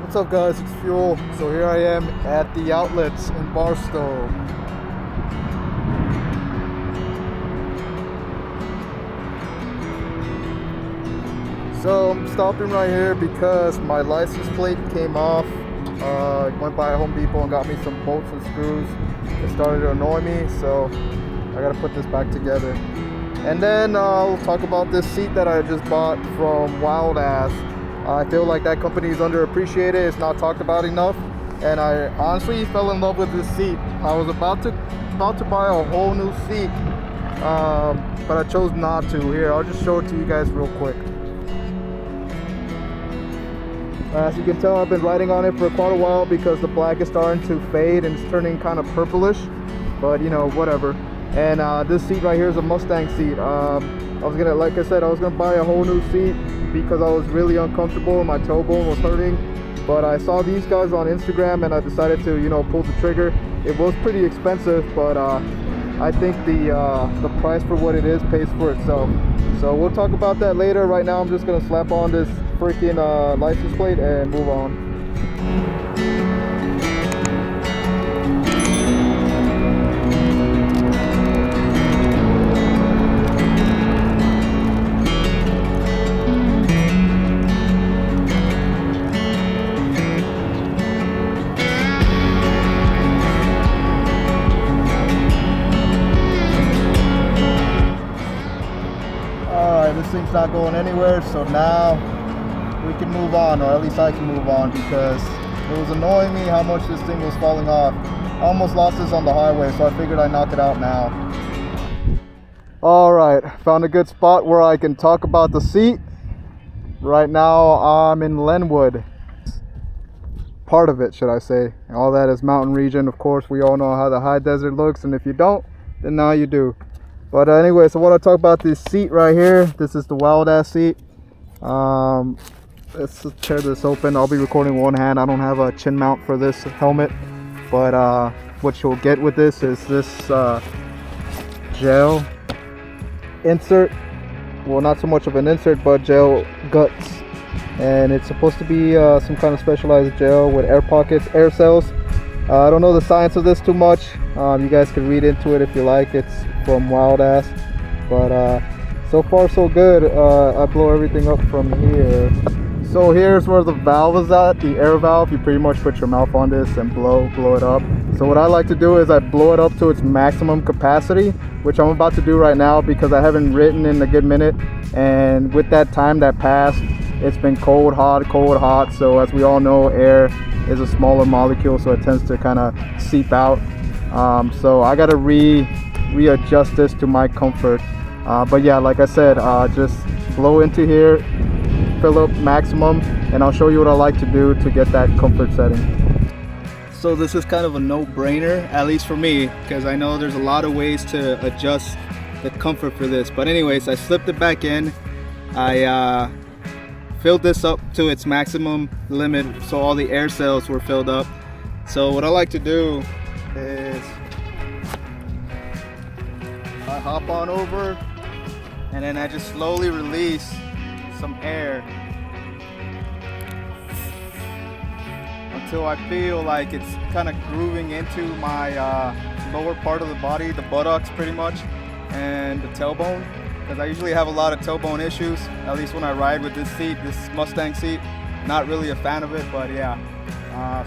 What's up guys, it's Fuel. So here I am at the outlets in Barstow. So I'm stopping right here because my license plate came off. Went by Home Depot and got me some bolts and screws. It started to annoy me, so I gotta put this back together. And then I'll talk about this seat that I just bought from Wildass. I feel like that company is underappreciated. It's not talked about enough. And I honestly fell in love with this seat. I was about to buy a whole new seat, but I chose not to. Here, I'll just show it to you guys real quick. As you can tell, I've been riding on it for quite a while because the black is starting to fade and it's turning kind of purplish, but you know, whatever. And this seat right here is a Mustang seat. Like I said, I was gonna buy a whole new seat because I was really uncomfortable and my tailbone was hurting. But I saw these guys on Instagram and I decided to, you know, pull the trigger. It was pretty expensive, but I think the price for what it is pays for itself. So we'll talk about that later. Right now, I'm just gonna slap on this freaking license plate and move on. Alright, this thing's not going anywhere, so now we can move on, or at least I can move on, because it was annoying me how much this thing was falling off. I almost lost this on the highway, so I figured I'd knock it out now. Alright, found a good spot where I can talk about the seat. Right now I'm in Lenwood. Part of it, should I say. And all that is mountain region. Of course, we all know how the high desert looks, and if you don't, then now you do. But anyway, so I want to talk about this seat right here. This is the Wildass seat. Let's tear this open. I'll be recording one hand. I don't have a chin mount for this helmet, but what you'll get with this is this gel insert. Well, not so much of an insert, but gel guts. And it's supposed to be some kind of specialized gel with air pockets, air cells. I don't know the science of this too much. You guys can read into it if you like. It's from Wildass, but so far so good. I blow everything up from here. So here's where the valve is at, the air valve. You pretty much put your mouth on this and blow it up. So what I like to do is I blow it up to its maximum capacity, which I'm about to do right now because I haven't ridden in a good minute. And with that time that passed, it's been cold, hot. So as we all know, air is a smaller molecule, so it tends to kind of seep out. So I gotta readjust this to my comfort. But yeah, like I said, just blow into here, fill up maximum, and I'll show you what I like to do to get that comfort setting. So this is kind of a no-brainer, at least for me, because I know there's a lot of ways to adjust the comfort for this. But anyways, I slipped it back in. I filled this up to its maximum limit, so all the air cells were filled up. So what I like to do is I hop on over and then I just slowly release some air until I feel like it's kind of grooving into my lower part of the body, the buttocks pretty much, and the tailbone, because I usually have a lot of tailbone issues, at least when I ride with this seat, this Mustang seat. Not really a fan of it, but yeah.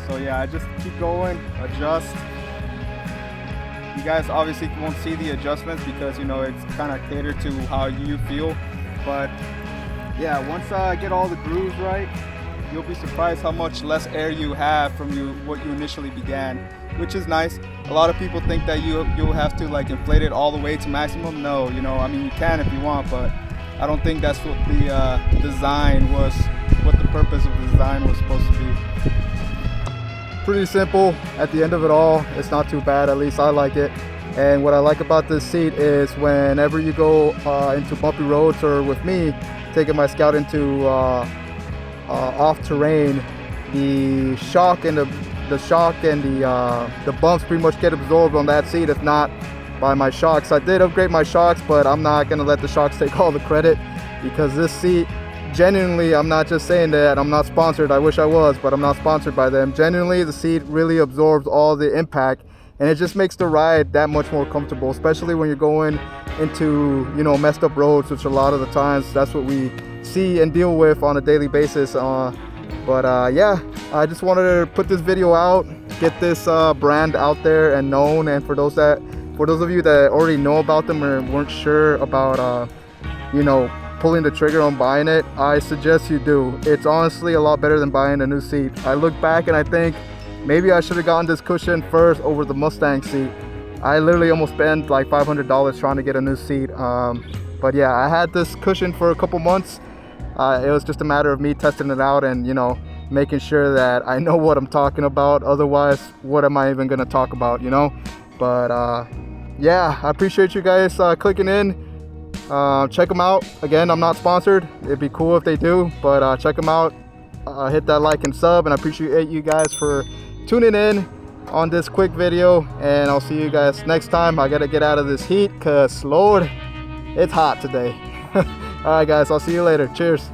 So yeah, I just keep going, adjust. You guys obviously won't see the adjustments because, you know, it's kind of catered to how you feel. But yeah, once I get all the grooves right, you'll be surprised how much less air you have from what you initially began, which is nice. A lot of people think that you'll have to like inflate it all the way to maximum. No, you know, I mean, you can if you want, but I don't think that's what the design was, what the purpose of the design was supposed to be. Pretty simple at the end of it all. It's not too bad, at least I like it. And what I like about this seat is whenever you go into bumpy roads, or with me taking my Scout into off terrain, the shock and the bumps pretty much get absorbed on that seat, if not by my shocks. I did upgrade my shocks, but I'm not gonna let the shocks take all the credit, because this seat genuinely, I'm not just saying that. I'm not sponsored. I wish I was, but I'm not sponsored by them. Genuinely, the seat really absorbs all the impact, and it just makes the ride that much more comfortable, especially when you're going into, you know, messed up roads, which a lot of the times that's what we see and deal with on a daily basis. Yeah, I just wanted to put this video out, get this brand out there and known. And for those of you that already know about them or weren't sure about you know, pulling the trigger on buying it, I suggest you do. It's honestly a lot better than buying a new seat. I look back and I think maybe I should have gotten this cushion first over the Mustang seat. I literally almost spent like $500 trying to get a new seat. But yeah, I had this cushion for a couple months. It was just a matter of me testing it out and, you know, making sure that I know what I'm talking about. Otherwise, what am I even gonna talk about, you know? But yeah, I appreciate you guys clicking in. Check them out. Again, I'm not sponsored. It'd be cool if they do, but check them out. Hit that like and sub, and I appreciate you guys for tuning in on this quick video, and I'll see you guys next time. I gotta get out of this heat because Lord, it's hot today. All right guys, I'll see you later. Cheers.